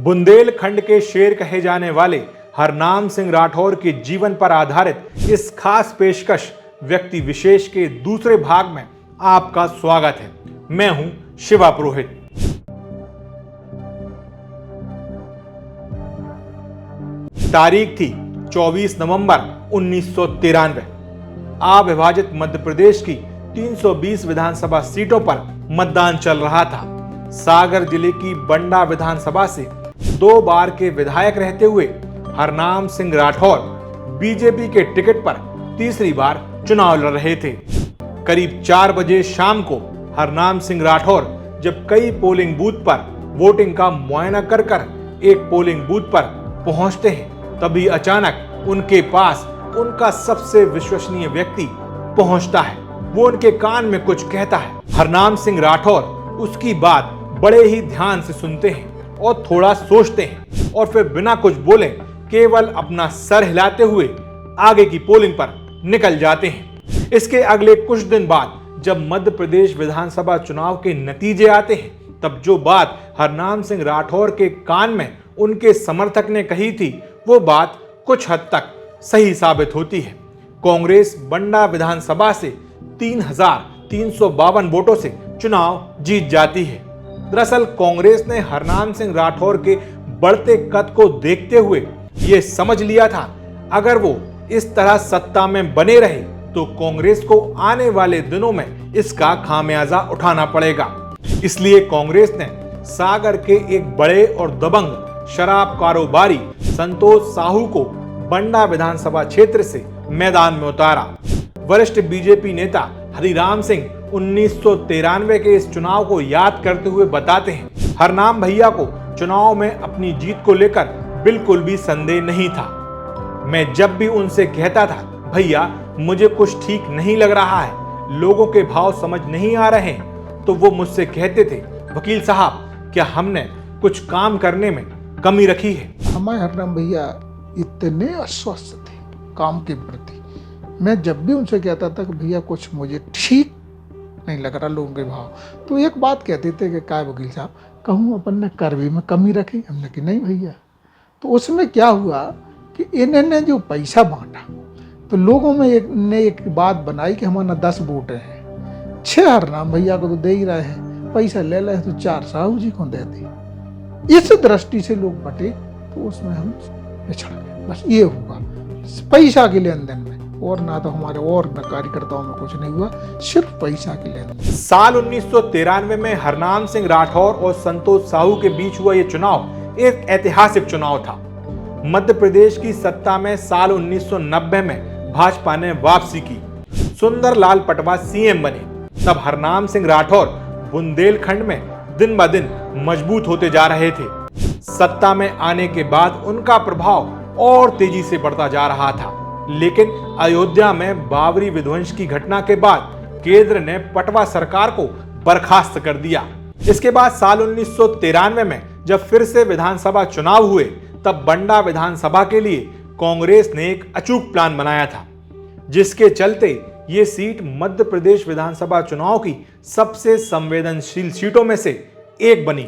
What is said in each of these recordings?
बुंदेलखंड के शेर कहे जाने वाले हरनाम सिंह राठौर के जीवन पर आधारित इस खास पेशकश व्यक्ति विशेष के दूसरे भाग में आपका स्वागत है। मैं हूं शिवा पुरोहित। तारीख थी 24 नवंबर 1993। अविभाजित मध्य प्रदेश की 320 विधानसभा सीटों पर मतदान चल रहा था। सागर जिले की बंडा विधानसभा से 2 बार के विधायक रहते हुए हरनाम सिंह राठौर बीजेपी के टिकट पर तीसरी बार चुनाव लड़ रहे थे। करीब 4 बजे शाम को हरनाम सिंह राठौर जब कई पोलिंग बूथ पर वोटिंग का मुआयना कर एक पोलिंग बूथ पर पहुंचते हैं, तभी अचानक उनके पास उनका सबसे विश्वसनीय व्यक्ति पहुंचता है। वो उनके कान में कुछ कहता है। हरनाम सिंह राठौर उसकी बात बड़े ही ध्यान से सुनते हैं और थोड़ा सोचते हैं और फिर बिना कुछ बोले केवल अपना सर हिलाते हुए आगे की पोलिंग पर निकल जाते हैं। इसके अगले कुछ दिन बाद जब मध्य प्रदेश विधानसभा चुनाव के नतीजे आते हैं, तब जो बात हरनाम सिंह राठौर के कान में उनके समर्थक ने कही थी, वो बात कुछ हद तक सही साबित होती है। कांग्रेस बंडा विधानसभा से 3,352 वोटों से चुनाव जीत जाती है। दरअसल कांग्रेस ने हरनाम सिंह राठौर के बढ़ते कद को देखते हुए यह समझ लिया था, अगर वो इस तरह सत्ता में बने रहे तो कांग्रेस को आने वाले दिनों में इसका खामियाजा उठाना पड़ेगा। इसलिए कांग्रेस ने सागर के एक बड़े और दबंग शराब कारोबारी संतोष साहू को बंडा विधानसभा क्षेत्र से मैदान में उतारा। वरिष्ठ बीजेपी नेता हरिराम सिंह 1993 के इस चुनाव को याद करते हुए बताते हैं, हरनाम भैया को चुनाव में अपनी जीत को लेकर बिल्कुल भी संदेह नहीं था। मैं जब भी उनसे कहता था, भैया मुझे कुछ ठीक नहीं लग रहा है, लोगों के भाव समझ नहीं आ रहे हैं, तो वो मुझसे कहते थे, वकील साहब क्या हमने कुछ काम करने में कमी रखी है। हमारे हरनाम भैया इतने अस्वस्थ थे काम के प्रति। मैं जब भी उनसे कहता था कि भैया कुछ मुझे ठीक नहीं लग रहा लोगों के भाव, तो एक बात कहते थे कि क्या वकील साहब कहूँ अपन ने कर्वी में कमी रखी। हमने कि नहीं भैया। तो उसमें क्या हुआ कि इन्होंने जो पैसा बांटा तो लोगों में एक बात बनाई कि हमारा 10 वोट हैं, 6 हरनाम भैया को तो दे ही रहे हैं, पैसा ले रहे तो 4 साहू जी को दे दी। इस दृष्टि से लोग बटे तो उसमें हम पिछड़ गए। बस ये हुआ पैसा के लेन देन में, और ना तो हमारे और न कार्यकर्ताओं में कुछ नहीं हुआ, सिर्फ पैसा के लेन देन। साल 1993 में हरनाम सिंह राठौर और संतोष साहू के बीच हुआ यह चुनाव एक ऐतिहासिक चुनाव था। मध्य प्रदेश की सत्ता में साल 1990 में भाजपा ने वापसी की। सुंदरलाल पटवा सीएम बने। तब हरनाम सिंह राठौर बुंदेलखंड में दिन ब दिन मजबूत होते जा रहे थे। सत्ता में आने के बाद उनका प्रभाव और तेजी से बढ़ता जा रहा था, लेकिन अयोध्या में बाबरी विध्वंस की घटना के बाद केंद्र ने पटवा सरकार को बर्खास्त कर दिया। इसके बाद साल 1993 में जब फिर से विधानसभा चुनाव हुए, तब बंडा विधानसभा के लिए कांग्रेस ने एक अचूक प्लान बनाया था, जिसके चलते ये सीट मध्य प्रदेश विधानसभा चुनाव की सबसे संवेदनशील सीटों में से एक बनी।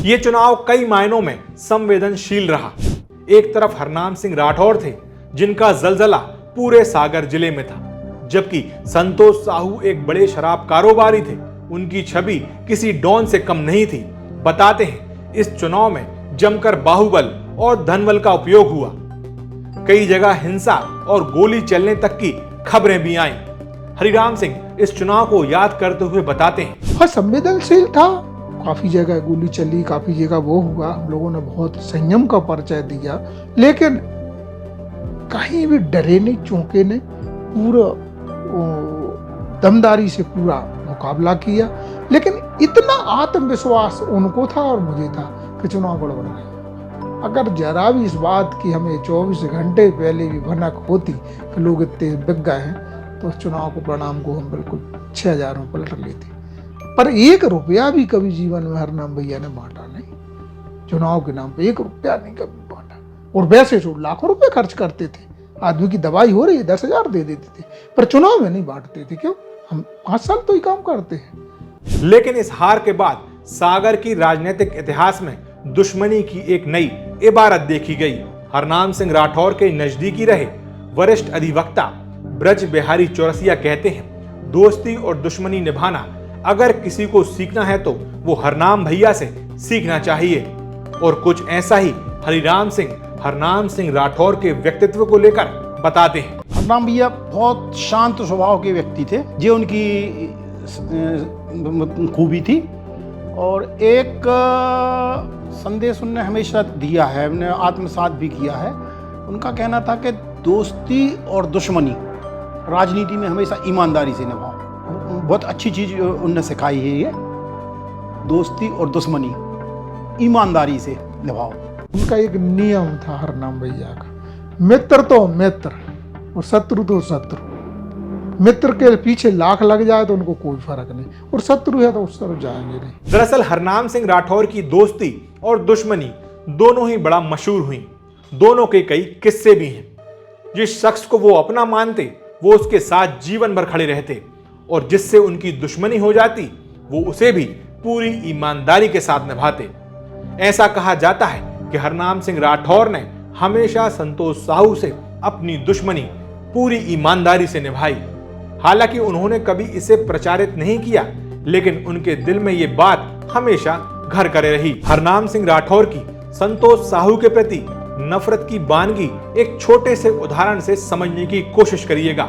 ये चुनाव कई मायनों में संवेदनशील रहा। एक तरफ हरनाम सिंह राठौर थे, जिनका जलजला पूरे सागर जिले में था, जबकि संतोष साहू एक बड़े शराब कारोबारी थे। उनकी छवि किसी डॉन से कम नहीं थी। बताते हैं इस चुनाव में जमकर बाहुबल और धनबल का उपयोग हुआ। कई जगह हिंसा और गोली चलने तक की खबरें भी आईं। हरिराम सिंह इस चुनाव को याद करते हुए बताते हैं, हाँ संवेदनशील था, काफी जगह गोली चली, काफी जगह वो हुआ, हम लोगों ने बहुत संयम का परिचय दिया, लेकिन कहीं भी डरे नहीं, चौंके नहीं, पूरा दमदारी से पूरा मुकाबला किया। लेकिन इतना आत्मविश्वास उनको था और मुझे था कि चुनाव गड़बड़ नहीं। अगर जरा भी इस बात की हमें 24 घंटे पहले भी भनक होती कि लोग इतने बिक गए हैं, तो उस चुनाव को परिणाम को हम बिल्कुल 6,000 में पलट लेते। पर 1 रुपया भी कभी जीवन में हरनाम भैया ने बांटा नहीं। चुनाव के नाम पे 1 रुपया नहीं कभी बांटा, और वैसे तो लाखों रुपए खर्च करते थे। आदमी की दवाई हो रही है 10,000 दे देते थे, पर चुनाव में नहीं बांटते थे। क्यों? हम 5 साल तो ही काम करते हैं। लेकिन इस हार के बाद सागर की राजनीतिक इतिहास में दुश्मनी की एक नई इबारत देखी गई। हरनाम सिंह राठौर के नजदीकी रहे वरिष्ठ अधिवक्ता ब्रज बिहारी चौरसिया कहते हैं, दोस्ती और दुश्मनी निभाना अगर किसी को सीखना है तो वो हरनाम भैया से सीखना चाहिए। और कुछ ऐसा ही हरनाम सिंह राठौर के व्यक्तित्व को लेकर बताते हैं। हरनाम भैया बहुत शांत स्वभाव के व्यक्ति थे, ये उनकी खूबी थी। और एक संदेश उनने हमेशा दिया है, उन्हें आत्मसात भी किया है। उनका कहना था कि दोस्ती और दुश्मनी राजनीति में हमेशा ईमानदारी से निभाओ। बहुत अच्छी चीज़ उनने सिखाई है ये, दोस्ती और दुश्मनी ईमानदारी से निभाओ। उनका एक नियम था हरनाम भैया का, मित्र तो मित्र और शत्रु तो शत्रु। मित्र के पीछे लाख लग जाए तो उनको कोई फर्क नहीं, और शत्रु है तो उस तरफ जाएंगे नहीं। दरअसल हरनाम सिंह राठौर की दोस्ती और दुश्मनी दोनों ही बड़ा मशहूर हुई। दोनों के कई किस्से भी हैं। जिस शख्स को वो अपना मानते वो उसके साथ जीवन भर खड़े रहते, और जिससे उनकी दुश्मनी हो जाती वो उसे भी पूरी ईमानदारी के साथ निभाते। ऐसा कहा जाता है कि हरनाम सिंह राठौर ने हमेशा संतोष साहू से अपनी दुश्मनी पूरी ईमानदारी से निभाई। हालांकि उन्होंने कभी इसे प्रचारित नहीं किया, लेकिन उनके दिल में ये बात हमेशा घर करे रही। हरनाम सिंह राठौर की संतोष साहू के प्रति नफरत की बानगी एक छोटे से उदाहरण से समझने की कोशिश करिएगा।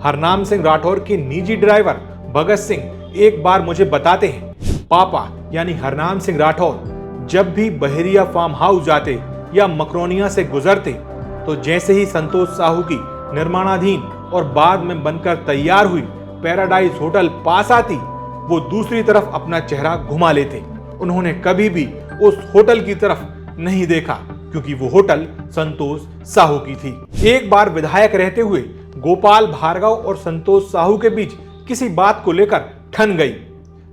हरनाम सिंह राठौर के निजी ड्राइवर भगत सिंह एक बार मुझे बताते हैं, पापा यानी हरनाम सिंह राठौर जब भी बहेरिया फार्म हाउस जाते या मकरोनिया से गुजरते तो जैसे ही संतोष साहू की निर्माणाधीन और बाद में बनकर तैयार हुई पैराडाइज होटल पास आती, वो दूसरी तरफ अपना चेहरा घुमा लेते। उन्होंने कभी भी उस होटल की तरफ नहीं देखा, क्योंकि वो होटल संतोष साहू की थी। एक बार विधायक रहते हुए गोपाल भार्गव और संतोष साहू के बीच किसी बात को लेकर ठन गई,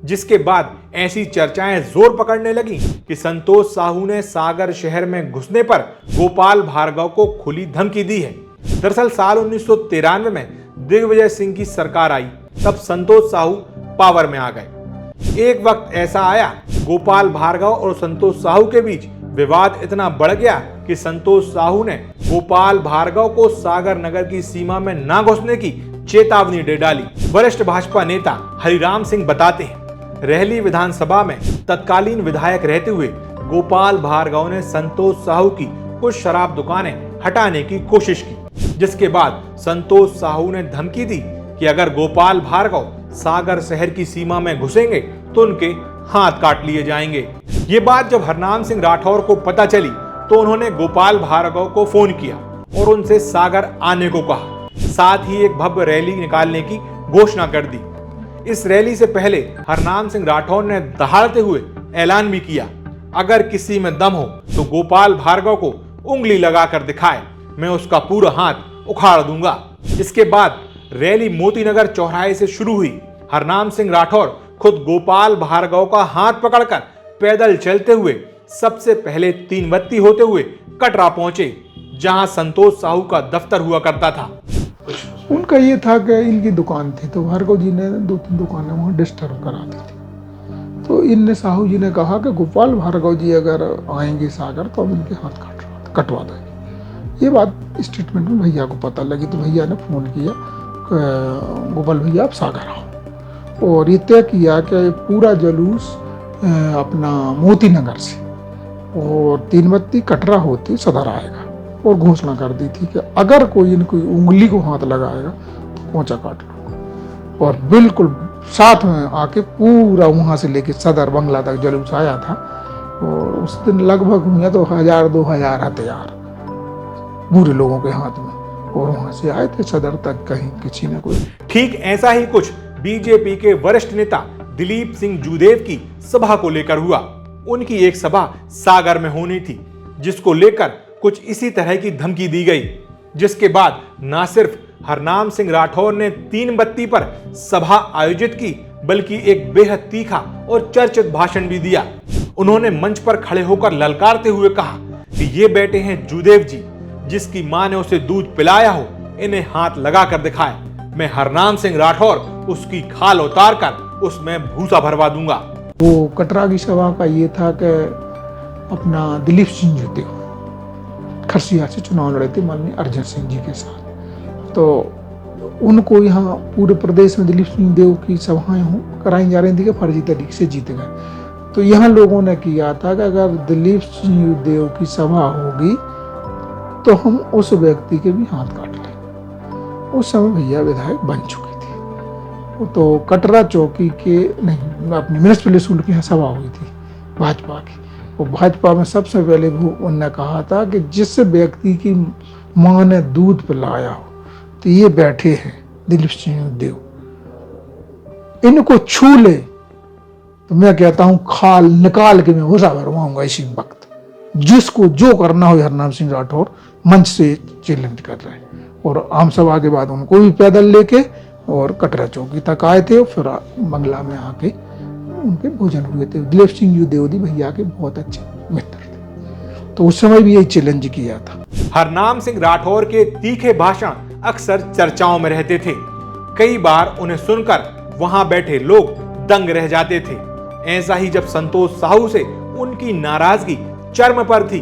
जिसके बाद ऐसी चर्चाएं जोर पकड़ने लगी कि संतोष साहू ने सागर शहर में घुसने पर गोपाल भार्गव को खुली धमकी दी है। दरअसल साल 1993 में दिग्विजय सिंह की सरकार आई, तब संतोष साहू पावर में आ गए। एक वक्त ऐसा आया, गोपाल भार्गव और संतोष साहू के बीच विवाद इतना बढ़ गया कि संतोष साहू ने गोपाल भार्गव को सागर नगर की सीमा में ना घुसने की चेतावनी दे डाली। वरिष्ठ भाजपा नेता हरिराम सिंह बताते हैं, रहली विधानसभा में तत्कालीन विधायक रहते हुए गोपाल भार्गव ने संतोष साहू की कुछ शराब दुकानें हटाने की कोशिश की, जिसके बाद संतोष साहू ने धमकी दी कि अगर गोपाल भार्गव सागर शहर की सीमा में घुसेंगे तो उनके हाथ काट लिए जाएंगे। ये बात जब हरनाम सिंह राठौर को पता चली तो उन्होंने गोपाल भार्गव को फोन किया और उनसे सागर आने को कहा। साथ ही एक भव्य रैली निकालने की घोषणा कर दी। इस रैली से पहले हरनाम सिंह राठौर ने दहाड़ते हुए ऐलान भी किया, अगर किसी में दम हो तो गोपाल भार्गव को उंगली लगाकर दिखाए, मैं उसका पूरा हाथ उखाड़ दूंगा। इसके बाद रैली मोतीनगर चौराहे से शुरू हुई। हरनाम सिंह राठौर खुद गोपाल भार्गव का हाथ पकड़कर पैदल चलते हुए सबसे पहले तीनबत्ती होते हुए कटरा पहुंचे, जहां संतोष साहू का दफ्तर हुआ करता था। उनका ये था कि इनकी दुकान थी, तो भार्गव जी ने 2-3 दुकानें वहाँ डिस्टर्ब करा दी थी। तो इनने साहू जी ने कहा कि गोपाल भार्गव जी अगर आएंगे सागर तो अब इनके हाथ कटवा देंगे। ये बात स्टेटमेंट में भैया को पता लगी, तो भैया ने फ़ोन किया, गोपाल भैया आप सागर आओ, और ये तय किया कि पूरा जुलूस अपना मोतीनगर से और तीनबत्ती कटरा होती सदर आएगा, और घोषणा कर दी थी कि अगर कोई इनकी उंगली को हाथ लगाएगा तो पोंचा काट लो। और बिल्कुल साथ में आके पूरा वहाँ से लेके सदर बंगला तक जुलूस आया था, और उस दिन लगभग हुए तो 1000-2000 हथियार बुरे लोगों के हाथ में, और वहाँ से आए थे सदर तक, कहीं किसी ने कोई। ठीक ऐसा ही कुछ बीजेपी के वरिष्ठ नेता दिलीप सिंह जूदेव की सभा को लेकर हुआ। उनकी एक सभा सागर में होनी थी, जिसको लेकर कुछ इसी तरह की धमकी दी गई, जिसके बाद न सिर्फ हरनाम सिंह राठौर ने तीनबत्ती पर सभा आयोजित की, बल्कि एक बेहद तीखा और चर्चित भाषण भी दिया। उन्होंने मंच पर खड़े होकर ललकारते हुए कहा कि ये बेटे हैं जूदेव जी, जिसकी मां ने उसे दूध पिलाया हो, इन्हें हाथ लगा कर दिखाए, मैं हरनाम सिंह राठौर उसकी खाल उतार कर उसमें भूसा भरवा दूंगा। वो कटरा की सभा का ये था कि अपना दिलीप सिंह जूदेव खरसिया से चुनाव लड़े थे माननीय अर्जन सिंह जी के साथ। तो उनको यहाँ पूरे प्रदेश में दिलीप सिंह देव की सभाएं कराई जा रही थी कि फर्जी तरीके से जीत गए। तो यहाँ लोगों ने किया था कि अगर दिलीप सिंह देव की सभा होगी तो हम उस व्यक्ति के भी हाथ काट लें। उस समय भैया विधायक बन चुके थे। तो कटरा चौकी के नहीं अपनी म्यूनिसिपल स्कूल की यहाँ सभा हुई थी भाजपा की। वो भाजपा में सबसे पहले उन्होंने कहा था कि जिस व्यक्ति की माँ ने दूध पिलाया हो, तो ये बैठे हैं दिलीप सिंह देव, इनको छू ले तो मैं कहता हूं खाल निकाल के मैं भूसा भरवाऊंगा इसी वक्त। जिसको जो करना हो हरनाम सिंह राठौर मंच से चैलेंज कर रहे हैं। और आम सभा के बाद उनको भी पैदल लेके और कटरा चौकी तक आए थे। फिर बंगला में आके उनके भोजन हुए थे। दिलीप सिंह देवदी भैया के बहुत अच्छे मित्र थे, तो उस समय भी यही चैलेंज किया था। हरनाम सिंह राठौर के तीखे भाषण अक्सर चर्चाओं में रहते थे। कई बार उन्हें सुनकर वहां बैठे लोग दंग रह जाते थे। ऐसा ही जब संतोष साहू से उनकी नाराजगी चरम पर थी,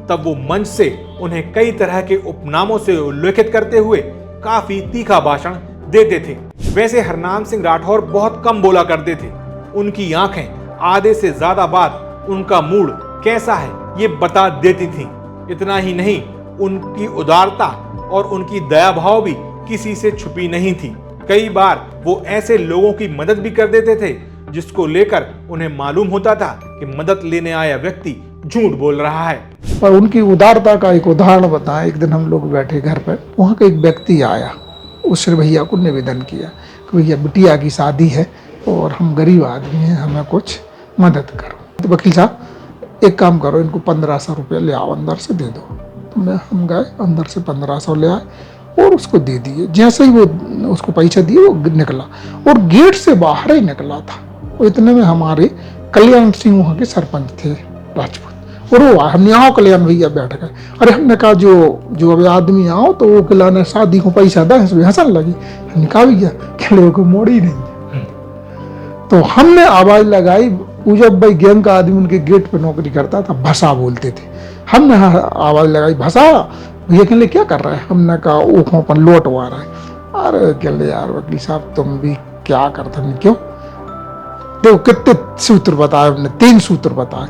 तब वो मंच से उन्हें कई तरह के उपनामों से उल्लेखित करते हुए काफी तीखा भाषण देते थे। वैसे हरनाम सिंह राठौर बहुत कम बोला करते थे। उनकी आंखें आधे से ज्यादा बात उनका मूड कैसा है ये बता देती थी। इतना ही नहीं, उनकी उदारता और उनकी दया भाव भी किसी से छुपी नहीं थी। कई बार वो ऐसे लोगों की मदद भी कर देते थे जिसको लेकर उन्हें मालूम होता था कि मदद लेने आया व्यक्ति झूठ बोल रहा है। पर उनकी उदारता का एक उदाहरण बताएं। एक दिन हम लोग बैठे घर पर, वहाँ का एक व्यक्ति आया, उसने भैया को निवेदन किया कि भैया बिटिया की शादी है और हम गरीब आदमी हैं, हमें कुछ मदद करो। तो वकील साहब एक काम करो, इनको 1500 रुपया ले आओ, अंदर से दे दो। तो हम गए, अंदर से 1500 ले आए और उसको दे दिए। जैसे ही वो उसको पैसा दिए वो निकला और गेट से बाहर ही निकला था। और इतने में हमारे कल्याण सिंह वहाँ के सरपंच थे राजपूत, और वो हमने आओ कल्याण भैया बैठ गए। अरे हमने कहा जो अभी आदमी आओ, तो वो कल्याण शादी को पैसा दा, इसमें हंसन लगी। हमने कहा भैया खिले को मोड़ी नहीं। तो हमने आवाज लगाई, पूजब भाई गैंग का आदमी उनके गेट पे नौकरी करता था, भसा बोलते थे। हमने आवाज लगाई, भसा भैया कहले क्या कर रहा है? हमने कहा ऊखों पर लौटवा रहा है। अरे कहले यार वकील साहब तुम भी क्या करते हैं? क्यों? देखो कितने सूत्र बताए हमने, 3 सूत्र बताए।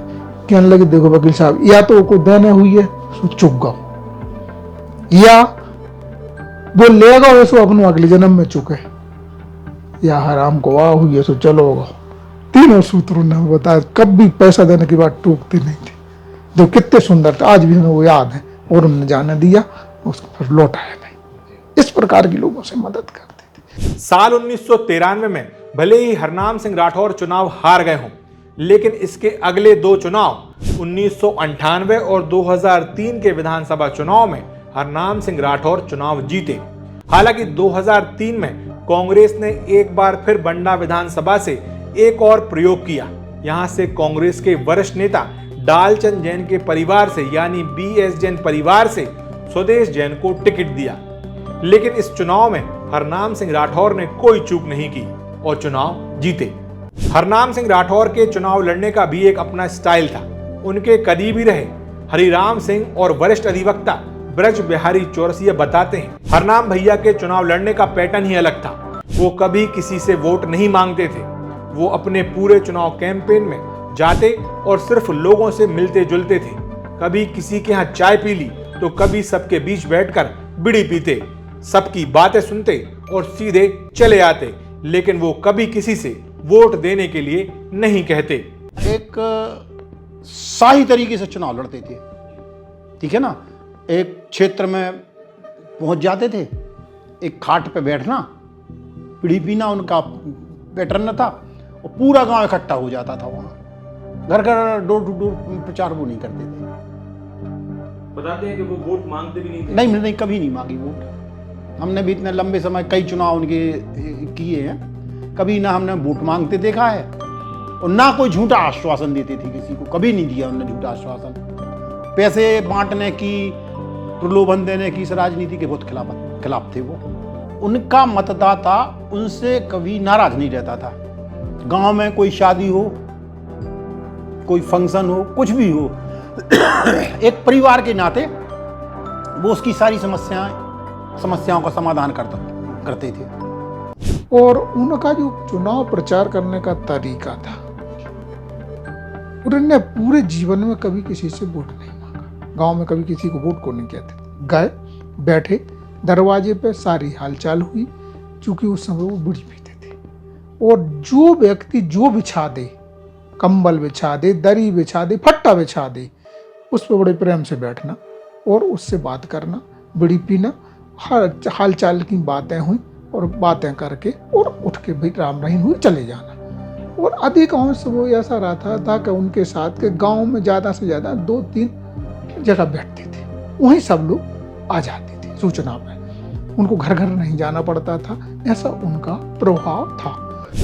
कहने लगे देखो वकील साहब, या तो को देने हुई है सो चुप गो, या वो लेगा वैसो अपनों अगले जन्म में चुके, या हराम को वाह हुई है सो चलो गो। तीनों सूत्रों ने बताया। कभी पैसा देने की बात टूकते नहीं थे। जो कितने सुंदर थे, आज भी हमें वो याद है। और उन्होंने जाने दिया, उसको फिर लौटाया नहीं। इस प्रकार की लोगों से मदद करते थे। साल 1993 में भले ही हरनाम सिंह राठौर चुनाव हार गए हों, लेकिन इसके अगले 2 चुनाव 1998 और 2003 के विधानसभा चुनाव में हरनाम सिंह राठौर चुनाव जीते। हालांकि 2003 में कांग्रेस ने एक बार फिर बंडा विधानसभा से एक और प्रयोग किया। यहां से कांग्रेस के वरिष्ठ नेता डालचंद जैन के परिवार से यानी BS जैन परिवार से स्वदेश जैन को टिकट दिया। लेकिन इस चुनाव में हरनाम सिंह राठौर ने कोई चूक नहीं की और चुनाव जीते। हरनाम सिंह राठौर के चुनाव लड़ने का भी एक अपना स्टाइल था। उनके करीबी रहे हरिराम सिंह और वरिष्ठ अधिवक्ता ब्रज बिहारी चौरसिया बताते हैं, हरनाम भैया के चुनाव लड़ने का पैटर्न ही अलग था। वो कभी किसी से वोट नहीं मांगते थे। वो अपने पूरे चुनाव कैंपेन में जाते और सिर्फ लोगों से मिलते जुलते थे। कभी किसी के यहाँ चाय पी ली तो कभी सबके बीच बैठकर बीड़ी पीते, सबकी बातें सुनते और सीधे चले आते। लेकिन वो कभी किसी से वोट देने के लिए नहीं कहते। एक शाही तरीके से चुनाव लड़ते थे, ठीक है ना। एक क्षेत्र में पहुंच जाते थे, एक खाट पे बैठना, बीड़ी पीना उनका पैटर्न था, और पूरा गांव इकट्ठा हो जाता था वहां। घर घर डोर टू डोर प्रचार वो नहीं करते थे। बताते हैं कि वो वोट मांगते भी नहीं थे। नहीं, कभी नहीं मांगी वोट। हमने भी इतने लंबे समय कई चुनाव उनके किए हैं, कभी ना हमने वोट मांगते देखा है और ना कोई झूठा आश्वासन देते थे किसी को। कभी नहीं दिया उन्होंने झूठा आश्वासन। पैसे बांटने की, प्रलोभन देने की इस राजनीति के बहुत खिलाफ थे वो। उनका मतदाता उनसे कभी नाराज नहीं रहता था। गांव में कोई शादी हो, कोई फंक्शन हो, कुछ भी हो, एक परिवार के नाते वो उसकी सारी समस्याओं का समाधान करते थे। और उनका जो चुनाव प्रचार करने का तरीका था, उन्होंने पूरे जीवन में कभी किसी से वोट नहीं मांगा, गांव में कभी किसी को वोट को नहीं कहते। गए, बैठे, दरवाजे पे सारी हालचाल हुई, क्योंकि उस समय वो बीड़ी पीते थे। और जो व्यक्ति जो बिछा दे, कंबल बिछा दे, दरी बिछा दे, फट्टा बिछा दे, उस पर बड़े प्रेम से बैठना और उससे बात करना, बीड़ी पीना, हाल चाल की बातें हुई और बातें करके और उठ के भी राम रहीम हुई चले जाना। और अधिकांश वो ऐसा रहता था कि उनके साथ के गांव में ज़्यादा से ज़्यादा 2-3 जगह बैठते थे, वहीं सब लोग आ जाते थे सूचना पर, उनको घर घर नहीं जाना पड़ता था, ऐसा उनका प्रभाव था।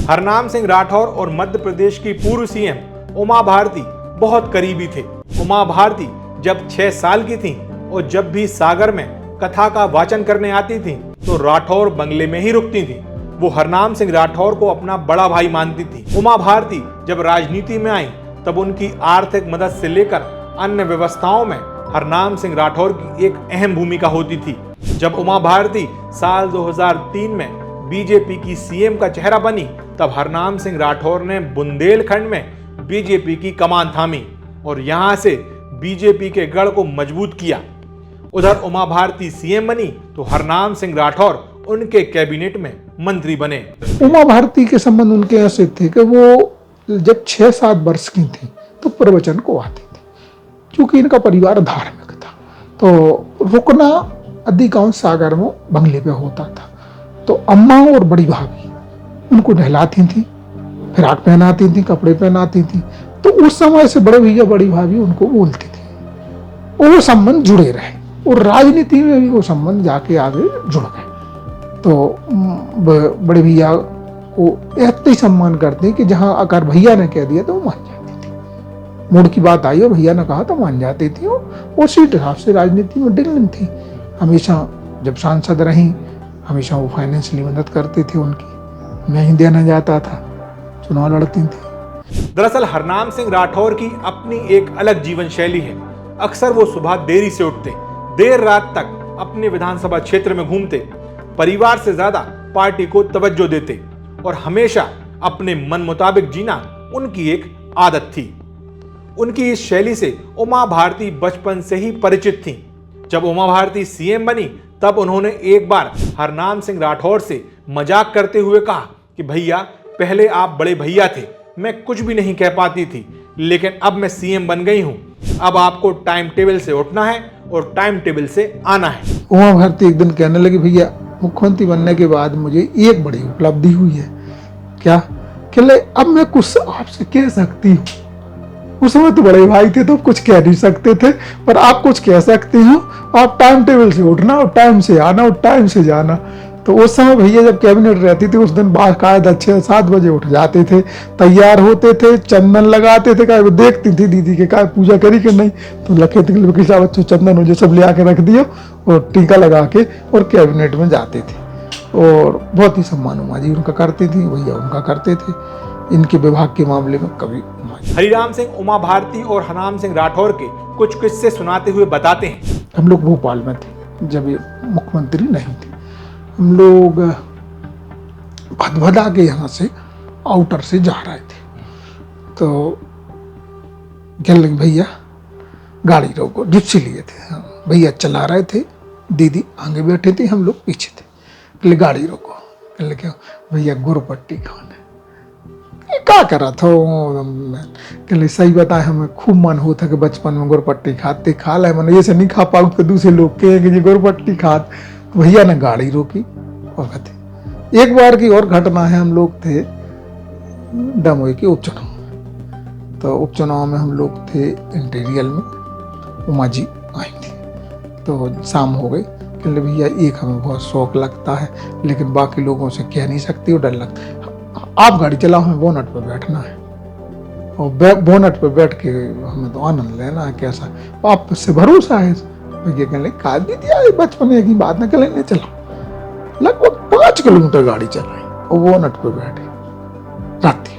हरनाम सिंह राठौर और मध्य प्रदेश की पूर्व सीएम उमा भारती बहुत करीबी थे। उमा भारती जब 6 साल की थीं और जब भी सागर में कथा का वाचन करने आती थीं, तो राठौर बंगले में ही रुकती थीं। वो हरनाम सिंह राठौर को अपना बड़ा भाई मानती थी। उमा भारती जब राजनीति में आई, तब उनकी आर्थिक मदद से लेकर अन्य व्यवस्थाओं में हरनाम सिंह राठौर की एक अहम भूमिका होती थी। जब उमा भारती साल 2003 में बीजेपी की सीएम का चेहरा बनी, तब हरनाम सिंह राठौर ने बुंदेलखंड में बीजेपी की कमान थामी और यहां से बीजेपी के गढ़ को मजबूत किया। उधर उमा भारती सीएम बनी तो हरनाम सिंह राठौर उनके कैबिनेट में मंत्री बने। उमा भारती के संबंध उनके ऐसे थे कि वो जब 6-7 वर्ष की थी तो प्रवचन को आती थी, क्योंकि इनका परिवार धार्मिक था। तो रुकना अधिकांश सागर में बंगले पे होता था। तो अम्मा और बड़ी भाभी उनको नहलाती थी, फ्राक पहनाती थी, कपड़े पहनाती थी। तो उस समय से बड़े भैया बड़ी भाभी उनको बोलती थी, और वो संबंध जुड़े रहे और राजनीति में भी वो संबंध जाके आगे जुड़ गए। तो बड़े भैया को इतना ही सम्मान करते कि जहां अगर भैया ने कह दिया तो वो मान जाती थी। मूड की बात आई और भैया ने कहा तो मान जाती थी। और उसी हिसाब से राजनीति में डिगन थी। हमेशा जब सांसद रही, हमेशा वो फाइनेंशियली मदद करते थे उनकी, मैं ही देना जाता था, चुनाव लड़ती थी। दरअसल हरनाम सिंह राठौर की अपनी एक अलग जीवन शैली है। अक्सर वो सुबह देरी से उठते, देर रात तक अपने विधानसभा क्षेत्र में घूमते, परिवार से ज्यादा पार्टी को तवज्जो देते और हमेशा अपने मन मुताबिक जीना उनकी एक आदत थी। उनकी इस शैली से उमा भारती बचपन से ही परिचित थीं। जब उमा भारती सीएम बनी, तब उन्होंने एक बार हरनाम सिंह राठौर से मजाक करते हुए कहा कि भैया, पहले आप बड़े भैया थे, मैं कुछ भी नहीं कह पाती थी, लेकिन अब मैं सीएम बन गई हूं, अब आपको टाइम टेबल से उठना है और टाइम टेबल से आना है। उमा भारती एक दिन कहने लगी, भैया मुख्यमंत्री बनने के बाद मुझे एक बड़ी उपलब्धि हुई है। क्या? कहले अब मैं कुछ आपसे कह सकती हूँ। उस समय तो बड़े भाई थे तो कुछ कह नहीं सकते थे, पर आप कुछ कह सकती हो। आप टाइम टेबल से उठना और टाइम से आना और टाइम से जाना। तो उस समय भैया जब कैबिनेट रहती थी, उस दिन बाकायदा 6-7 बजे उठ जाते थे, तैयार होते थे, चंदन लगाते थे। क्या वो देखती थी दीदी के क्या पूजा करी कि नहीं, तो लखे थे किसा बच्चों चंदन मुझे सब ले आके रख दियो और टीका लगा के और कैबिनेट में जाते थे। और बहुत ही सम्मान उमा जी उनका करती थी, भैया उनका करते थे। इनके विभाग के मामले में कभी हरिराम सिंह उमा भारती और हरनाम सिंह राठौर के कुछ किस्से सुनाते हुए बताते हैं। हम लोग भोपाल में थे जब ये मुख्यमंत्री नहीं थे। हम लोग भदभदा के यहाँ से आउटर से जा रहे थे, तो कहने लगे भैया गाड़ी रोको, जिप्सी लिए थे। भैया चला रहे थे, दीदी आगे बैठे थे, हम लोग पीछे थे। कहले गाड़ी रोको। कहले क्या? भैया गुरपट्टी खाने। क्या करा था? कहले सही बताए, हमें खूब मन होता कि बचपन में गुरपट्टी खाते, खा ले मैंने, ये से नहीं खा पाऊँ तो दूसरे लोग कहेंगे ये गुरपट्टी खात। भैया ने गाड़ी रोकी और कहते। एक बार की और घटना है, हम लोग थे दमोई के उपचुनाव में। तो उपचुनाव में हम लोग थे इंटीरियल में, उमा जी आई थी। तो शाम हो गई। कहले भैया एक हमें बहुत शौक लगता है, लेकिन बाकी लोगों से कह नहीं सकती और डर लगता है। आप गाड़ी चलाओ, हमें बोनट पर बैठना है और बोनट पर बैठ के हमें तो आनंद लेना है। कैसा आप से भरोसा है? भैया कहले का दीदी बचपन की बात ना कहले चलाओ। लगभग 5 किलोमीटर गाड़ी चलाई और बोनट पर बैठे रात,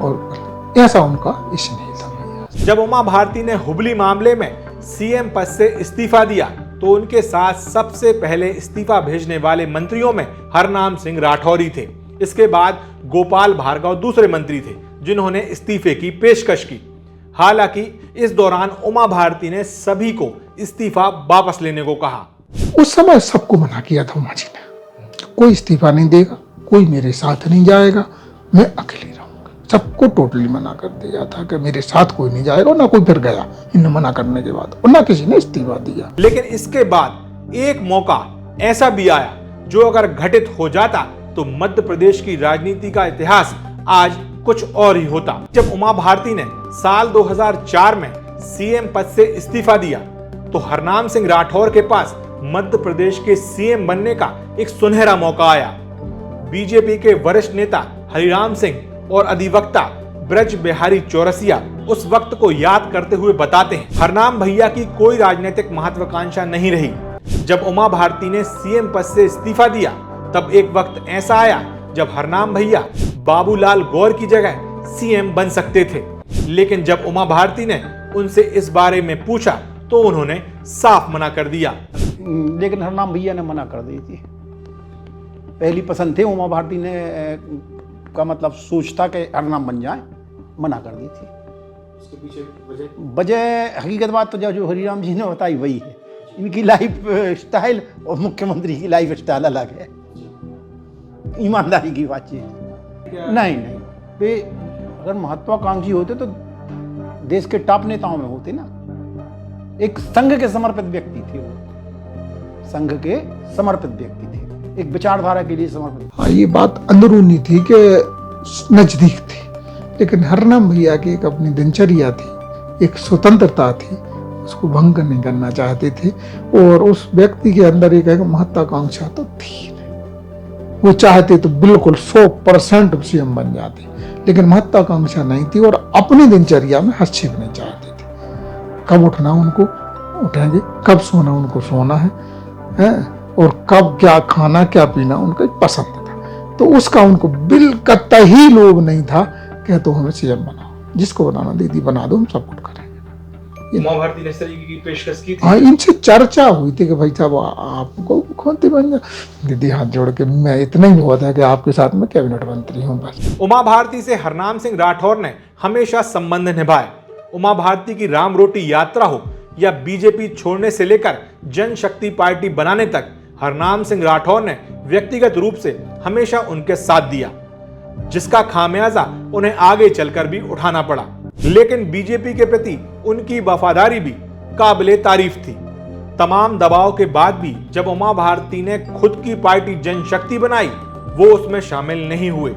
और ऐसा उनका स्नेह था। जब उमा भारती ने हुबली मामले में सीएम पद से इस्तीफा दिया तो उनके साथ सबसे पहले इस्तीफा भेजने वाले मंत्रियों में हरनाम सिंह राठौर ही थे। इसके बाद गोपाल भार्गव दूसरे मंत्री थे जिन्होंने इस्तीफे की पेशकश की। हालांकि इस दौरान उमा भारती ने सभी को इस्तीफा वापस लेने को कहा। उस समय सबको मना किया था उमा जी ने, कोई इस्तीफा नहीं देगा, कोई मेरे साथ नहीं जाएगा, मैं अकेले रहूंगा। सबको टोटली मना कर दिया था कि मेरे साथ कोई नहीं जाएगा, ना कोई फिर गया इन मना करने के बाद, और ना किसी ने इस्तीफा दिया। लेकिन इसके बाद एक मौका ऐसा भी आया जो अगर घटित हो जाता तो मध्य प्रदेश की राजनीति का इतिहास आज कुछ और ही होता। जब उमा भारती ने साल 2004 में सीएम पद से इस्तीफा दिया तो हरनाम सिंह राठौर के पास मध्य प्रदेश के सीएम बनने का एक सुनहरा मौका आया। बीजेपी के वरिष्ठ नेता हरिराम सिंह और अधिवक्ता ब्रज बिहारी चौरसिया उस वक्त को याद करते हुए बताते हैं, हरनाम भैया की कोई राजनीतिक महत्वाकांक्षा नहीं रही। जब उमा भारती ने सीएम पद से इस्तीफा दिया तब एक वक्त ऐसा आया जब हरनाम भैया बाबूलाल गौर की जगह सीएम बन सकते थे। लेकिन जब उमा भारती ने उनसे इस बारे में पूछा तो उन्होंने साफ मना कर दिया। लेकिन हरनाम भैया ने मना कर दी थी। पहली पसंद थे उमा भारती ने का मतलब सोच था कि हरनाम बन जाए, मना कर दी थी। उसके पीछे वजह हकीकत बात तो जो हरिराम जी ने बताई वही है। इनकी लाइफ स्टाइल और मुख्यमंत्री की लाइफ स्टाइल अलग है, ईमानदारी की बातचीत नहीं। वे अगर महत्वाकांक्षी होते तो देश के टॉप नेताओं में होते ना। एक संघ के समर्पित व्यक्ति थे वो, संघ के समर्पित व्यक्ति थे, एक विचारधारा के लिए समर्पित। हाँ, ये बात अंदरूनी थी कि नजदीक थी, लेकिन हरनाम भैया की एक अपनी दिनचर्या थी, एक स्वतंत्रता थी, उसको भंग नहीं करना चाहते थे। और उस व्यक्ति के अंदर एक महत्वाकांक्षा तो थी नहीं। वो चाहते तो बिल्कुल 100% सीएम बन जाते, लेकिन महत्वाकांक्षा नहीं थी और अपनी दिनचर्या में हस्तक्षेप नहीं चाहते थे। कब उठना उनको उठेंगे, कब सोना उनको सोना है और कब क्या खाना क्या पीना उनका पसंद था। तो उसका उनको बिल्कुल ही लोभ नहीं था कि तो हमें सीएम बनाओ, जिसको बनाना दीदी बना दो, हम सब कुछ करेंगे। उमा भारती ने इस तरीके की पेशकश की थी। हाँ, इनसे चर्चा हुई थी कि भाई साहब आपको मुख्यमंत्री बन जा। दीदी हाथ जोड़ के मैं इतना ही हुआ था कि आपके साथ में कैबिनेट मंत्री हूँ बस। उमा भारती से हरनाम सिंह राठौर ने हमेशा संबंध निभाए। उमा भारती की राम रोटी यात्रा हो या बीजेपी छोड़ने से लेकर जनशक्ति पार्टी बनाने तक, हरनाम सिंह राठौर ने व्यक्तिगत रूप से हमेशा उनके साथ दिया, जिसका खामियाजा उन्हें आगे चलकर भी उठाना पड़ा। लेकिन बीजेपी के प्रति उनकी वफादारी भी काबिले तारीफ थी। तमाम दबाव के बाद भी जब उमा भारती ने खुद की पार्टी जनशक्ति बनाई, वो उसमें शामिल नहीं हुए।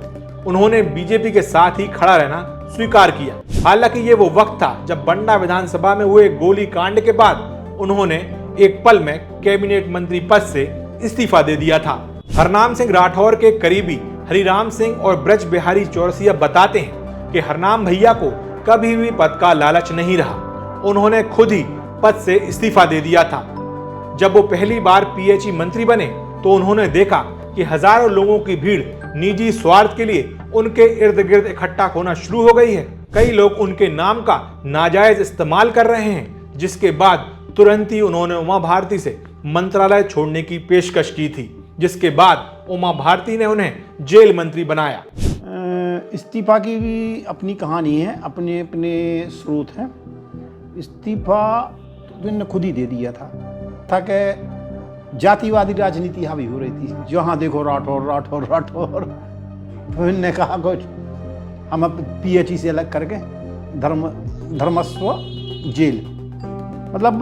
उन्होंने बीजेपी के साथ ही खड़ा रहना स्वीकार किया। हालांकि ये वो वक्त था जब बंडा विधानसभा में हुए गोली कांड के बाद उन्होंने एक पल में कैबिनेट मंत्री पद से इस्तीफा दे दिया था। हरनाम सिंह राठौर के करीबी हरिराम सिंह और ब्रज बिहारी चौरसिया बताते हैं कि हरनाम भैया को कभी भी पद का लालच नहीं रहा। उन्होंने खुद ही पद से इस्तीफा दे दिया था। जब वो पहली बार पीएचई मंत्री बने तो उन्होंने देखा कि हजारों लोगों की भीड़ निजी स्वार्थ के लिए उनके इर्द गिर्द इकट्ठा होना शुरू हो गई है। कई लोग उनके नाम का नाजायज इस्तेमाल कर रहे हैं, जिसके बाद तुरंत ही उन्होंने उमा भारती से मंत्रालय छोड़ने की पेशकश की थी, जिसके बाद उमा भारती ने उन्हें जेल मंत्री बनाया। इस्तीफा की भी अपनी कहानी है, अपने अपने स्रोत हैं। इस्तीफा तो इन्होंने खुद ही दे दिया था कि जातिवादी राजनीति हावी हो रही थी, जहाँ देखो राठौर राठौर राठौर। तो इन्होंने कहा कुछ हम अब पीएचई से अलग करके धर्मस्व जेल, मतलब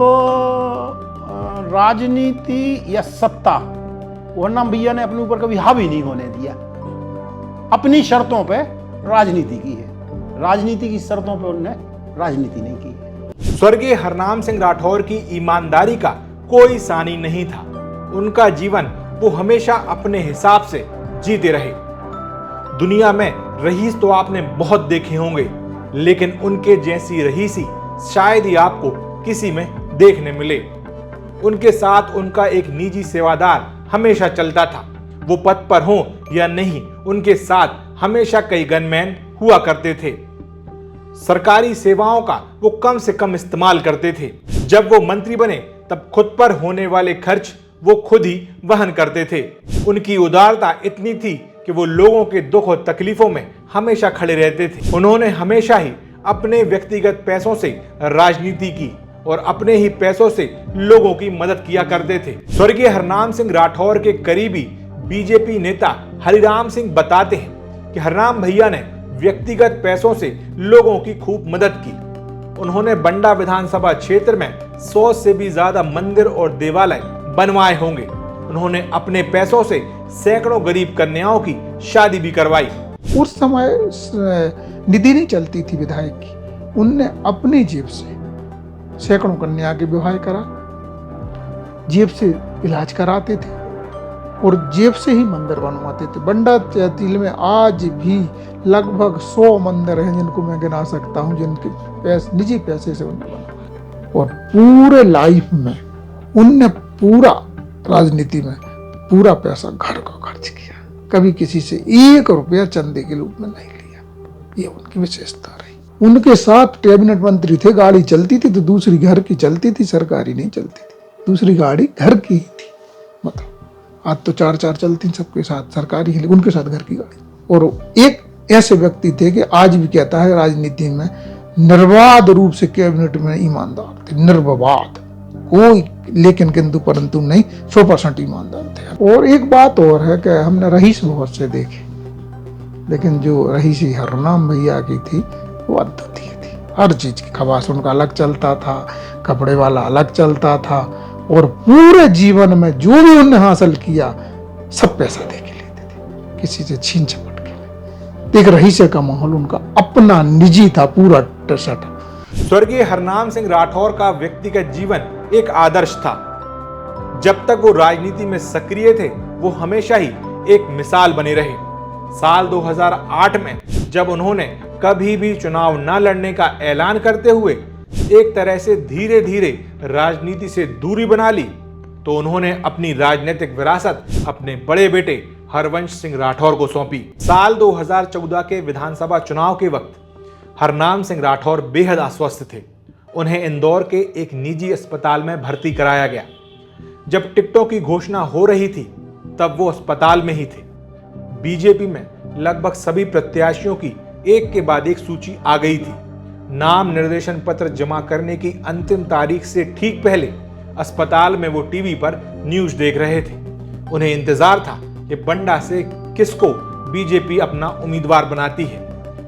राजनीति या सत्ता हरनाम भैया ने अपने ऊपर कभी हावी नहीं होने दिया। अपनी शर्तों पे राजनीति की है, राजनीति की शर्तों पे उन्होंने राजनीति नहीं की है। स्वर्गीय हरनाम सिंह राठौर की ईमानदारी का कोई सानी नहीं था। उनका जीवन वो हमेशा अपने हिसाब से जीते रहे। दुनिया में रईस तो आपने बहुत देखे होंगे, लेकिन उनके जैसी रईसी शायद ही आपको किसी में देखने मिले। उनके साथ उनका एक निजी सेवादार हमेशा चलता था। वो पद पर हो या नहीं, उनके साथ हमेशा कई गनमैन हुआ करते थे। सरकारी सेवाओं का वो कम से कम इस्तेमाल करते थे। जब वो मंत्री बने तब खुद पर होने वाले खर्च वो खुद ही वहन करते थे। उनकी उदारता इतनी थी कि वो लोगों के दुख और तकलीफों में हमेशा खड़े रहते थे। उन्होंने हमेशा ही अपने व्यक्तिगत पैसों से राजनीति की और अपने ही पैसों से लोगों की मदद किया करते थे। स्वर्गीय हरनाम सिंह राठौर के करीबी बीजेपी नेता हरिराम सिंह बताते हैं कि हरनाम भैया ने व्यक्तिगत पैसों से लोगों की खूब मदद की। उन्होंने बंडा विधानसभा क्षेत्र में 100 से भी ज्यादा मंदिर और देवालय बनवाए होंगे। उन्होंने अपने पैसों से सैकड़ों गरीब कन्याओं की शादी भी करवाई। उस समय निधि नहीं चलती थी विधायक की, उनने अपनी जेब से सैकड़ों कन्या के विवाह करा, जेब से इलाज कराते थे और जेब से ही मंदिर बनवाते थे। बंडा तहसील में आज भी लगभग 100 मंदिर हैं जिनको मैं गिना सकता हूं, जिनके निजी पैसे से उन्होंने बनवाए। और पूरे लाइफ में उनने पूरा राजनीति में पूरा पैसा घर को खर्च किया, कभी किसी से 1 रुपया चंदे के रूप में नहीं लिया। ये उनकी विशेषता रही। उनके साथ कैबिनेट मंत्री थे, गाड़ी चलती थी तो दूसरी घर की चलती थी, सरकारी नहीं चलती थी, दूसरी गाड़ी घर की ही थी। मतलब आज तो 4-4 चलती सबके साथ सरकारी ही, उनके साथ घर की गाड़ी। और एक ऐसे व्यक्ति थे कि आज भी कहता है राजनीति में निर्बाध रूप से कैबिनेट में ईमानदार थे, निर्विवाद, कोई लेकिन किंतु परंतु नहीं, 100% ईमानदार थे। और एक बात और है कि हमने रईस बहुत से देखे, लेकिन जो रईसी हरनाम भैया की थी वो अद्वितीय थी। हर चीज की खवास उनका अलग चलता था, कपड़े वाला अलग चलता था, और पूरे जीवन में जो भी उन्होंने हासिल किया सब पैसा दे के लेते थे, किसी से छीन झपट के। एक रईसे का माहौल उनका अपना निजी था पूरा टसट। स्वर्गीय हरनाम सिंह राठौर का व्यक्तिगत जीवन एक आदर्श था। जब तक वो राजनीति में सक्रिय थे वो हमेशा ही एक मिसाल बने रहे। साल 2008 में जब उन्होंने कभी भी चुनाव न लड़ने का ऐलान करते हुए एक तरह से धीरे धीरे राजनीति से दूरी बना ली, तो उन्होंने अपनी राजनीतिक विरासत अपने बड़े बेटे हरवंश सिंह राठौर को सौंपी। साल 2014 के विधानसभा चुनाव के वक्त हरनाम सिंह राठौर बेहद अस्वस्थ थे। उन्हें इंदौर के एक निजी अस्पताल में भर्ती कराया गया। जब टिकटों की घोषणा हो रही थी तब वो अस्पताल में ही थे। बीजेपी में लगभग सभी प्रत्याशियों की एक के बाद एक सूची आ गई थी। नाम निर्देशन पत्र जमा करने की अंतिम तारीख से ठीक पहले अस्पताल में वो टीवी पर न्यूज देख रहे थे। उन्हें इंतजार था कि बंडा से किसको बीजेपी अपना उम्मीदवार बनाती है।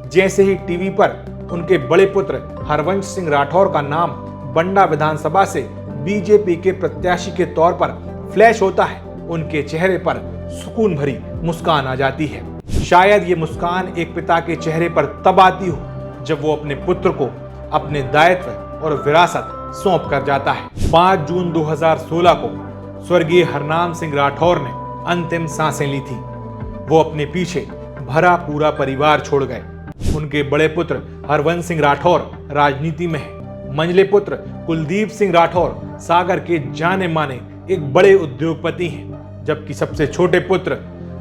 जैसे ही टीवी पर उनके बड़े पुत्र हरवंश सिंह राठौर का नाम बंडा विधानसभा से बीजेपी के प्रत्याशी के तौर पर फ्लैश होता है, उनके चेहरे पर सुकून भरी मुस्कान आ जाती है। शायद ये मुस्कान एक पिता के चेहरे पर तब आती हो जब वो अपने पुत्र को अपने दायित्व और विरासत सौंप कर जाता है। 5 जून 2016 को स्वर्गीय हरनाम सिंह राठौर ने अंतिम सांसें ली थी। वो अपने पीछे भरा पूरा परिवार छोड़ गए। उनके बड़े पुत्र हरवंश सिंह राठौर राजनीति में है। मंझले पुत्र कुलदीप सिंह राठौर सागर के जाने माने एक बड़े उद्योगपति हैं, जबकि सबसे छोटे पुत्र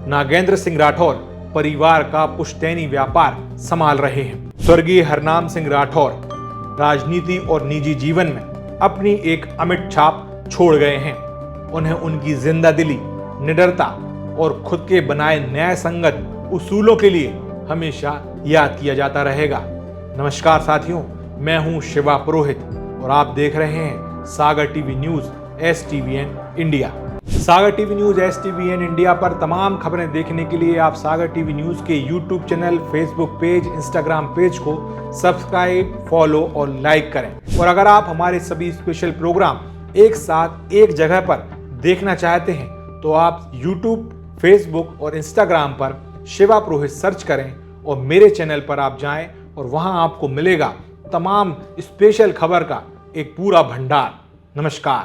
नागेंद्र सिंह राठौर परिवार का पुश्तैनी व्यापार संभाल रहे हैं। स्वर्गीय हरनाम सिंह राठौर राजनीति और निजी जीवन में अपनी एक अमिट छाप छोड़ गए हैं। उन्हें उनकी जिंदादिली, निडरता और खुद के बनाए न्याय संगत उसूलों के लिए हमेशा याद किया जाता रहेगा। नमस्कार साथियों, मैं हूं शिवा पुरोहित और आप देख रहे हैं सागर टीवी न्यूज STVN इंडिया। सागर टीवी न्यूज STVN इंडिया पर तमाम खबरें देखने के लिए आप सागर टीवी न्यूज के YouTube channel, Facebook page, Instagram page को सब्सक्राइब, फॉलो और लाइक करें। और अगर आप हमारे सभी स्पेशल प्रोग्राम एक साथ एक जगह पर देखना चाहते हैं तो आप YouTube, Facebook और Instagram पर शिवा पुरोहित सर्च करें और मेरे चैनल पर आप जाएं और वहां आपको मिलेगा तमाम स्पेशल खबर का एक पूरा भंडार। नमस्कार।